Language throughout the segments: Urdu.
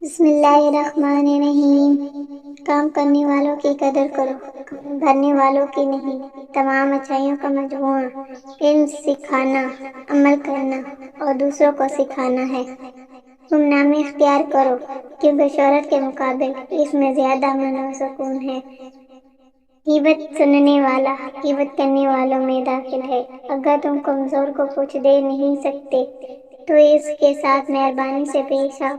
بسم اللہ الرحمن الرحیم۔ کام کرنے والوں کی قدر کرو، بھرنے والوں کی نہیں۔ تمام اچھائیوں کا مجموعہ علم سکھانا، عمل کرنا اور دوسروں کو سکھانا ہے۔ گمنامی اختیار کرو کیونکہ شہرت کے مقابل اس میں زیادہ امن و سکون ہے۔ غیبت سننے والا غیبت کرنے والوں میں داخل ہے۔ اگر تم کمزور کو کچھ دے نہیں سکتے تو اس کے ساتھ مہربانی سے پیش آؤ۔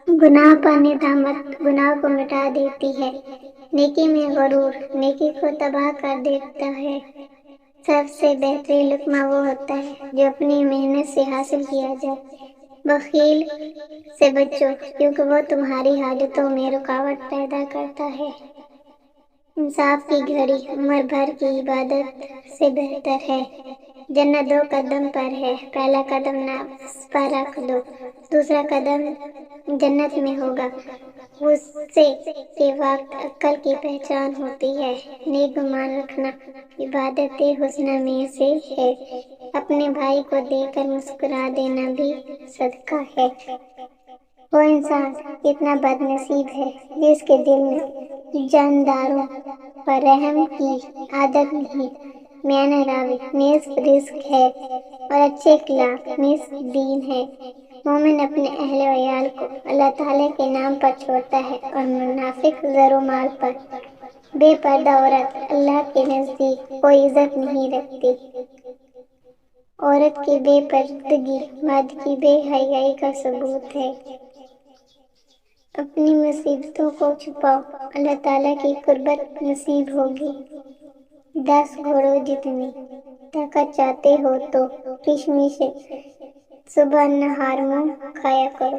گناہ پر ندامت گناہ کو مٹا دیتی ہے۔ نیکی میں غرور نیکی کو تباہ کر دیتا ہے۔ سب سے بہترین لقمہ وہ ہوتا ہے جو اپنی محنت سے حاصل کیا جائے۔ بخیل سے بچو کیونکہ وہ تمہاری حاجتوں میں رکاوٹ پیدا کرتا ہے۔ انصاف کی گھڑی عمر بھر کی عبادت سے بہتر ہے۔ جنت 2 قدم پر ہے، پہلا قدم نفس پر رکھ دو، دوسرا قدم جنت میں ہوگا۔ غصے کے وقت عقل کی پہچان ہوتی ہے۔ نیک گمان رکھنا عبادت حسنہ میں سے ہے۔ اپنے بھائی کو دیکھ کر مسکرا دینا بھی صدقہ ہے۔ وہ انسان کتنا بد نصیب ہے جس کے دل میں جانداروں پر رحم کی عادت نہیں۔ میاں راوی نصف رزق ہے اور اچھے اخلاق نصف دین ہے۔ مومن اپنے اہل و عیال کو اللہ تعالیٰ کے نام پر چھوڑتا ہے اور منافق زر و مال پر۔ بے پردہ عورت اللہ کے نزدیک کوئی عزت نہیں رکھتی۔ عورت کی بے پردگی مرد کی بے حیائی کا ثبوت ہے۔ اپنی مصیبتوں کو چھپاؤ، اللہ تعالیٰ کی قربت نصیب ہوگی۔ 10 گھوڑوں جتنی طاقت چاہتے ہو تو کشمش صبح نہار منہ کھایا کرو۔